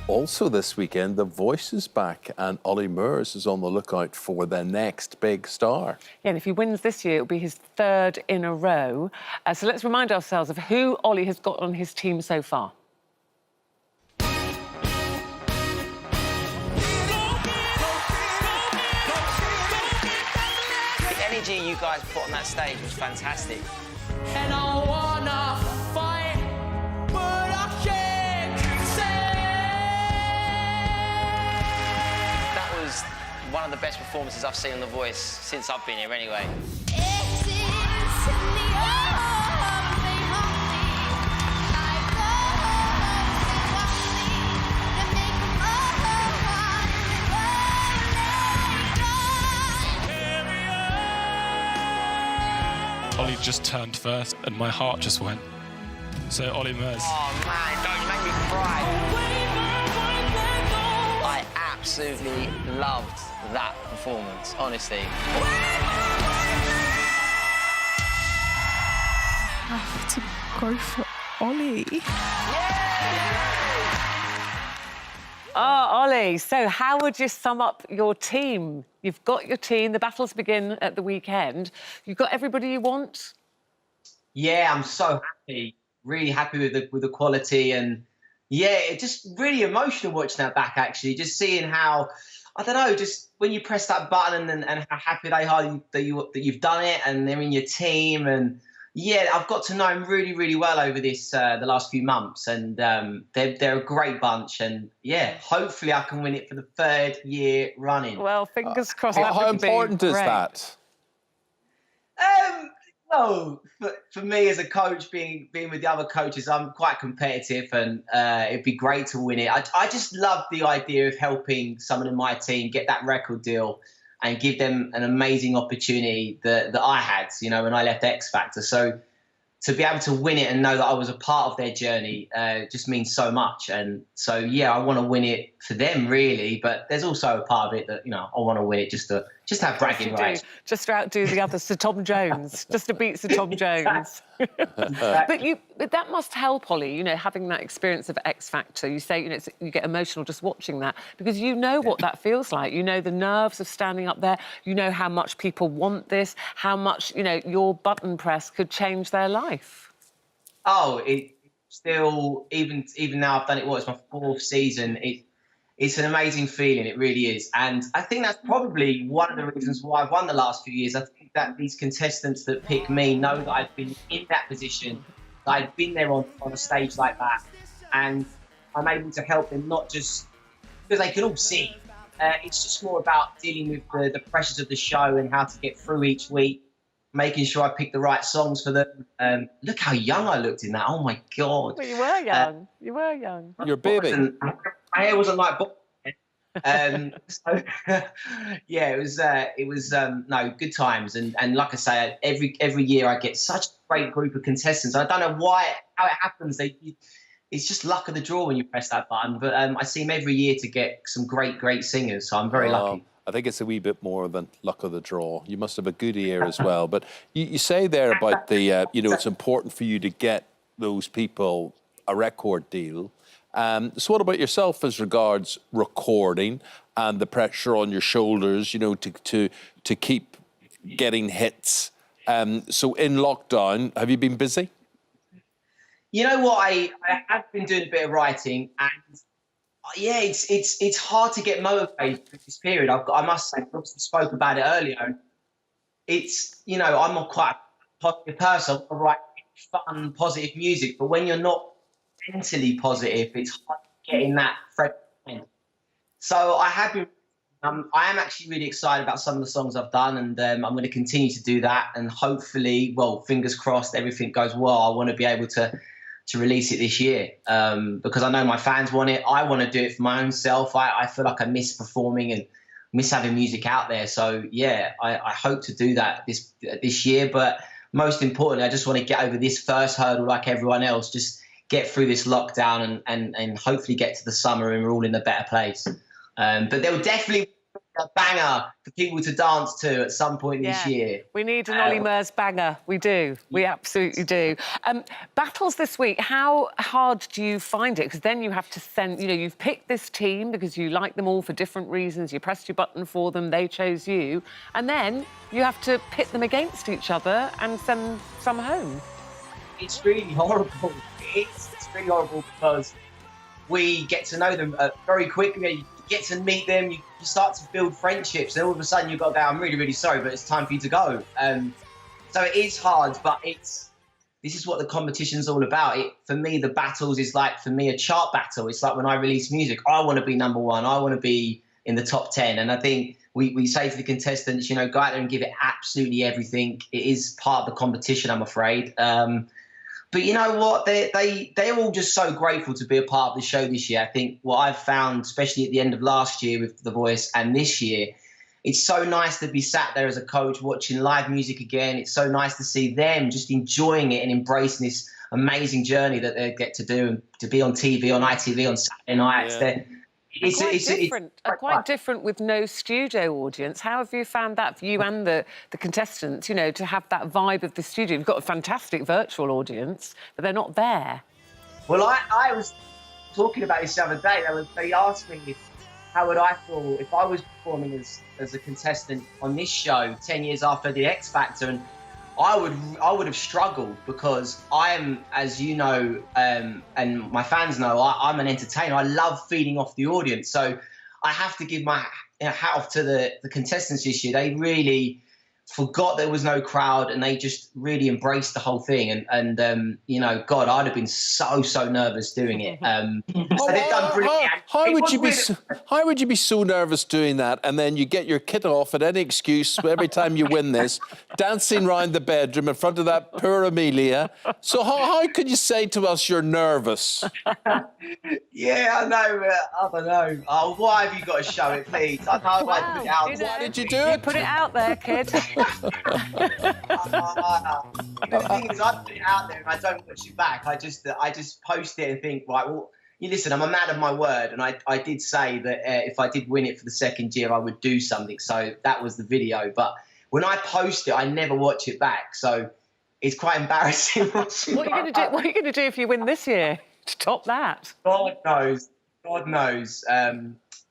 Also this weekend, The Voice is back and Olly Murs is on the lookout for their next big star. Yeah, and if he wins this year, it'll be his third in a row. So let's remind ourselves of who Olly has got on his team so far. The energy you guys put on that stage was fantastic. And I wanna fight, but I can't say. That was one of the best performances I've seen on The Voice since I've been here anyway. Olly just turned first and my heart just went. So Olly Murs. Oh man, don't you make me cry. I absolutely loved that performance, honestly. I have to go for Olly. Oh, Olly, so how would you sum up your team? You've got your team, the battles begin at the weekend. You've got everybody you want? Yeah, I'm so happy, really happy with the quality, and yeah, it's just really emotional watching that back, actually, just seeing how, I don't know, just when you press that button and how happy they are that you've done it and they're in your team, and yeah, I've got to know them really, really well over this the last few months, and they're a great bunch, and yeah, hopefully I can win it for the third year running. Well, fingers crossed. How important is that? No, for me as a coach, being with the other coaches, I'm quite competitive, and it'd be great to win it. I just love the idea of helping someone in my team get that record deal and give them an amazing opportunity that I had, you know, when I left X Factor. So to be able to win it and know that I was a part of their journey just means so much. And so, yeah, I want to win it for them, really. But there's also a part of it that, you know, I want to win it just to have bragging rights. Just to outdo the others, Sir Tom Jones, just to beat Sir Tom Jones. But that must help, Olly, you know, having that experience of X Factor. You say, you know, you get emotional just watching that because you know what that feels like. You know the nerves of standing up there. You know how much people want this, how much, you know, your button press could change their life. Oh, it still, even now I've done it, it's my fourth season. It's an amazing feeling, it really is. And I think that's probably one of the reasons why I've won the last few years. I think that these contestants that pick me know that I've been in that position, that I've been there on a stage like that. And I'm able to help them, not just because they can all sing. It's just more about dealing with the pressures of the show and how to get through each week, making sure I pick the right songs for them. Look how young I looked in that. Oh, my God. Well, you were young. You were young. You're a baby. My hair wasn't like so yeah, it was no, good times, and like I say, every year I get such a great group of contestants. I don't know how it happens. It's just luck of the draw when you press that button, but I seem every year to get some great singers, so I'm very lucky. I think it's a wee bit more than luck of the draw. You must have a good ear as well. But you say there about the, you know, it's important for you to get those people a record deal. So what about yourself as regards recording and the pressure on your shoulders, you know, to keep getting hits? So in lockdown, have you been busy? You know what, I have been doing a bit of writing, and yeah, it's hard to get motivated for this period. I must say, I spoke about it earlier. It's, you know, I'm not quite a positive person. I write fun, positive music, but when you're not mentally positive, it's hard getting that fresh mind. So I have been. I am actually really excited about some of the songs I've done, and I'm going to continue to do that. And hopefully, well, fingers crossed, everything goes well. I want to be able to release it this year because I know my fans want it. I want to do it for my own self. I feel like I miss performing and miss having music out there. So yeah, I hope to do that this year. But most importantly, I just want to get over this first hurdle like everyone else. Just get through this lockdown and hopefully get to the summer and we're all in a better place. But there will definitely be a banger for people to dance to at some point this year. We need an Olly Murs banger. We do. We absolutely do. Battles this week, how hard do you find it? Because then you have to send, you know, you've picked this team because you like them all for different reasons. You pressed your button for them, they chose you. And then you have to pit them against each other and send some home. It's really horrible. It's really horrible because we get to know them very quickly. You get to meet them, you start to build friendships, and all of a sudden you've got to go, I'm really, really sorry, but it's time for you to go. So it is hard, but this is what the competition's all about. For me, the battles is like, for me, a chart battle. It's like when I release music, I want to be number one. I want to be in the top 10. And I think we say to the contestants, you know, go out there and give it absolutely everything. It is part of the competition, I'm afraid. But you know what? They're all just so grateful to be a part of the show this year. I think what I've found, especially at the end of last year with The Voice and this year, it's so nice to be sat there as a coach watching live music again. It's so nice to see them just enjoying it and embracing this amazing journey that they get to do, and to be on TV, on ITV, on Saturday nights. Yeah. It's quite different with no studio audience. How have you found that for you and the contestants, you know, to have that vibe of the studio? You've got a fantastic virtual audience, but they're not there. Well, I was talking about this the other day. They asked me how would I feel if I was performing as a contestant on this show 10 years after the X Factor, and I would have struggled because I am, as you know, and my fans know, I'm an entertainer. I love feeding off the audience. So I have to give my hat off to the contestants this year. They really forgot there was no crowd, and they just really embraced the whole thing. And you know, God, I'd have been so nervous doing it. So they've done brilliantly. How would you be so nervous doing that, and then you get your kit off at any excuse every time you win this, dancing round the bedroom in front of that poor Amelia? So how could you say to us you're nervous? Yeah, I know. I don't know. Oh, why have you got to show it, please? I know I put it out. You know, Why did you do you it? put it out there, kid. The thing is, I put it out there and I don't watch it back. I just post it and think, right, well, you listen, I'm a man of my word, and I did say that if I did win it for the second year, I would do something. So that was the video. But when I post it, I never watch it back. So it's quite embarrassing. What are you going to do if you win this year to top that? God knows. God knows.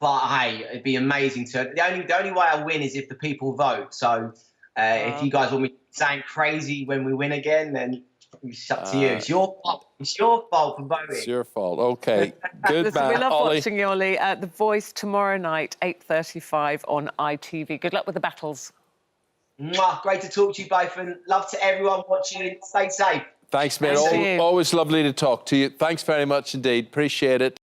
But hey, it'd be amazing to. The only way I win is if the people vote. So if you guys want me to sound crazy when we win again, then it's up to you. It's your fault. It's your fault for voting. It's your fault. Okay. Good Listen, man, we love Olly. watching you, Olly. The Voice tomorrow night, 8:35 on ITV. Good luck with the battles. Mwah, great to talk to you both, and love to everyone watching. Stay safe. Thanks, mate. Thanks to you. Always lovely to talk to you. Thanks very much indeed. Appreciate it.